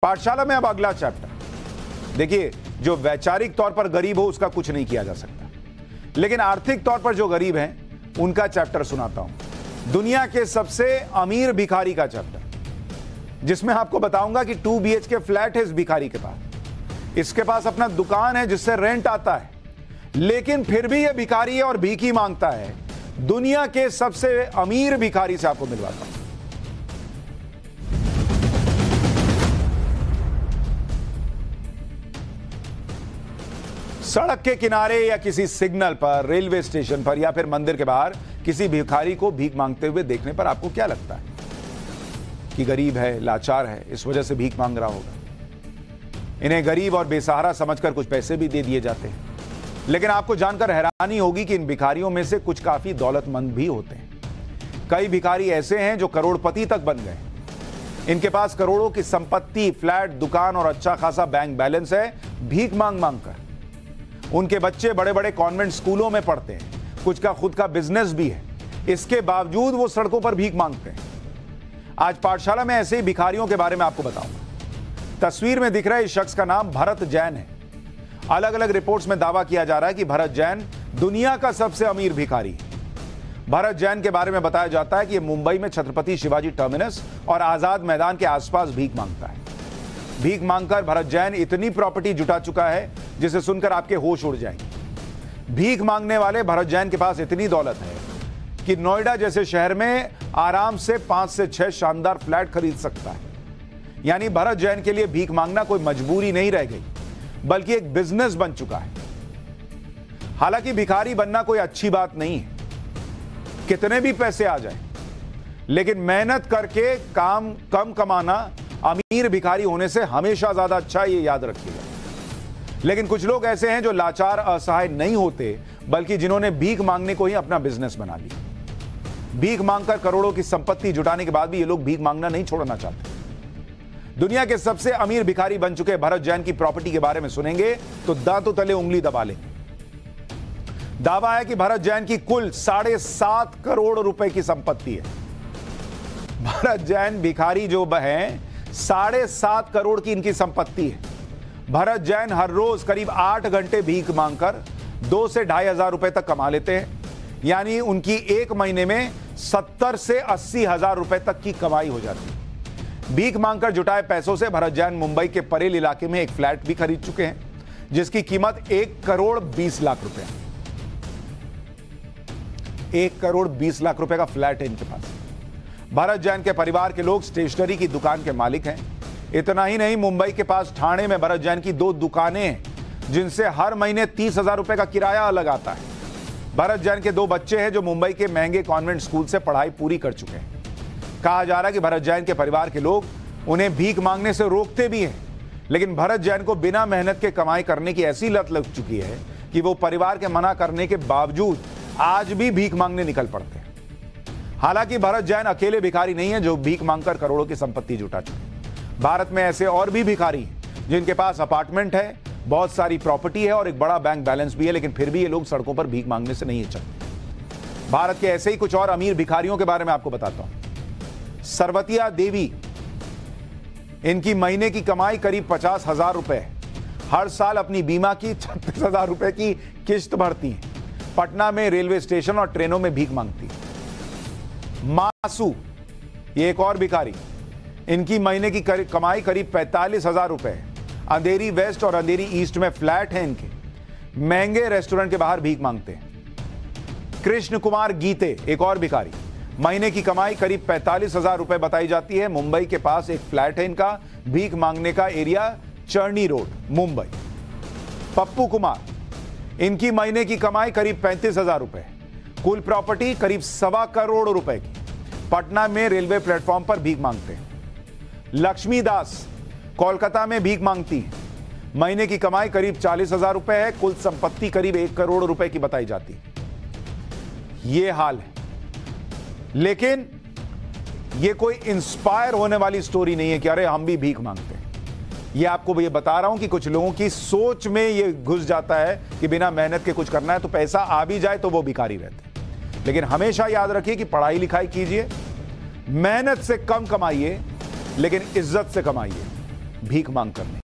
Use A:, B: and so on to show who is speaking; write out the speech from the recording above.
A: पाठशाला में अब अगला चैप्टर। देखिए, जो वैचारिक तौर पर गरीब हो उसका कुछ नहीं किया जा सकता, लेकिन आर्थिक तौर पर जो गरीब हैं उनका चैप्टर सुनाता हूं। दुनिया के सबसे अमीर भिखारी का चैप्टर, जिसमें आपको बताऊंगा कि 2 BHK फ्लैट है इस भिखारी के पास। इसके पास अपना दुकान है जिससे रेंट आता है, लेकिन फिर भी यह भिखारी है और भीख ही मांगता है। दुनिया के सबसे अमीर भिखारी से आपको मिलवाता हूं। सड़क के किनारे या किसी सिग्नल पर, रेलवे स्टेशन पर या फिर मंदिर के बाहर किसी भिखारी को भीख मांगते हुए देखने पर आपको क्या लगता है? कि गरीब है, लाचार है, इस वजह से भीख मांग रहा होगा। इन्हें गरीब और बेसहारा समझकर कुछ पैसे भी दे दिए जाते हैं। लेकिन आपको जानकर हैरानी होगी कि इन भिखारियों में से कुछ काफी दौलतमंद भी होते हैं। कई भिखारी ऐसे हैं जो करोड़पति तक बन गए। इनके पास करोड़ों की संपत्ति, फ्लैट, दुकान और अच्छा खासा बैंक बैलेंस है, भीख मांग मांग कर। उनके बच्चे बड़े बड़े कॉन्वेंट स्कूलों में पढ़ते हैं, कुछ का खुद का बिजनेस भी है। इसके बावजूद वो सड़कों पर भीख मांगते हैं। आज पाठशाला में ऐसे ही भिखारियों के बारे में आपको बताऊंगा। तस्वीर में दिख रहा है इस शख्स का नाम भरत जैन है। अलग अलग रिपोर्ट्स में दावा किया जा रहा है कि भरत जैन दुनिया का सबसे अमीर भिखारी है। भरत जैन के बारे में बताया जाता है कि यह मुंबई में छत्रपति शिवाजी टर्मिनस और आजाद मैदान के आसपास भीख मांगता है। भीख मांगकर भरत जैन इतनी प्रॉपर्टी जुटा चुका है जिसे सुनकर आपके होश उड़ जाएंगे। भीख मांगने वाले भरत जैन के पास इतनी दौलत है कि नोएडा जैसे शहर में आराम से 5 से 6 शानदार फ्लैट खरीद सकता है। यानी भरत जैन के लिए भीख मांगना कोई मजबूरी नहीं रह गई, बल्कि एक बिजनेस बन चुका है। हालांकि भिखारी बनना कोई अच्छी बात नहीं है, कितने भी पैसे आ जाए, लेकिन मेहनत करके काम कम कमाना अमीर भिखारी होने से हमेशा ज्यादा अच्छा, ये याद रखिएगा। लेकिन कुछ लोग ऐसे हैं जो लाचार, असहाय नहीं होते, बल्कि जिन्होंने भीख मांगने को ही अपना बिजनेस बना लिया। भीख मांगकर करोड़ों की संपत्ति जुटाने के बाद भी ये लोग भीख मांगना नहीं छोड़ना चाहते। दुनिया के सबसे अमीर भिखारी बन चुके भरत जैन की प्रॉपर्टी के बारे में सुनेंगे तो दांतों तले उंगली दबा लेंगे। दावा है कि भरत जैन की कुल 7.5 करोड़ रुपए की संपत्ति है। भरत जैन भिखारी जो है, 7.5 करोड़ की इनकी संपत्ति है। भरत जैन हर रोज करीब 8 घंटे भीख मांगकर 2 से 2,500 रुपए तक कमा लेते हैं। यानी उनकी एक महीने में 70 से 80 हजार रुपए तक की कमाई हो जाती है। भीख मांगकर जुटाए पैसों से भरत जैन मुंबई के परेल इलाके में एक फ्लैट भी खरीद चुके हैं, जिसकी कीमत 1 करोड़ 20 लाख रुपए है। 1 करोड़ 20 लाख रुपए का फ्लैट है इनके पास। भरत जैन के परिवार के लोग स्टेशनरी की दुकान के मालिक हैं। इतना ही नहीं, मुंबई के पास ठाणे में भरत जैन की 2 दुकानें हैं, जिनसे हर महीने 30,000 रुपए का किराया अलग आता है। भरत जैन के 2 बच्चे हैं जो मुंबई के महंगे कॉन्वेंट स्कूल से पढ़ाई पूरी कर चुके हैं। कहा जा रहा है कि भरत जैन के परिवार के लोग उन्हें भीख मांगने से रोकते भी हैं, लेकिन भरत जैन को बिना मेहनत के कमाई करने की ऐसी लत लग चुकी है कि वो परिवार के मना करने के बावजूद आज भी भीख मांगने निकल पड़ते हैं। हालांकि भरत जैन अकेले भिखारी नहीं है जो भीख मांगकर करोड़ों की संपत्ति जुटा चुके हैं। भारत में ऐसे और भी भिखारी हैं जिनके पास अपार्टमेंट है, बहुत सारी प्रॉपर्टी है और एक बड़ा बैंक बैलेंस भी है, लेकिन फिर भी ये लोग सड़कों पर भीख मांगने से नहीं हिचकते। भारत के ऐसे ही कुछ और अमीर भिखारियों के बारे में आपको बताता हूं। सरवतिया देवी, इनकी महीने की कमाई करीब 50,000 रुपए है। हर साल अपनी बीमा की 36,000 रुपए की किस्त भरती है। पटना में रेलवे स्टेशन और ट्रेनों में भीख मांगती है। मासू, ये एक और भिखारी, इनकी महीने की कमाई करीब 45,000 रुपए है। अंधेरी वेस्ट और अंधेरी ईस्ट में फ्लैट हैं इनके। महंगे रेस्टोरेंट के बाहर भीख मांगते हैं। कृष्ण कुमार गीते, एक और भिखारी, महीने की कमाई करीब 45,000 रुपए बताई जाती है। मुंबई के पास एक फ्लैट है इनका। भीख मांगने का एरिया चर्नी रोड, मुंबई। पप्पू कुमार, इनकी महीने की कमाई करीब 35,000 रुपए। कुल प्रॉपर्टी करीब 1.25 करोड़ रुपए की। पटना में रेलवे प्लेटफॉर्म पर भीख मांगते हैं। लक्ष्मी दास कोलकाता में भीख मांगती है। महीने की कमाई करीब 40,000 रुपए है। कुल संपत्ति करीब 1 करोड़ रुपए की बताई जाती है। यह हाल है, लेकिन यह कोई इंस्पायर होने वाली स्टोरी नहीं है कि अरे हम भी भीख मांगते हैं। यह आपको ये बता रहा हूं कि कुछ लोगों की सोच में यह घुस जाता है कि बिना मेहनत के कुछ करना है, तो पैसा आ भी जाए तो वो भिखारी रहते हैं। लेकिन हमेशा याद रखिए कि पढ़ाई लिखाई कीजिए, मेहनत से कम कमाइए, लेकिन इज्जत से कमाइए। भीख मांग करने।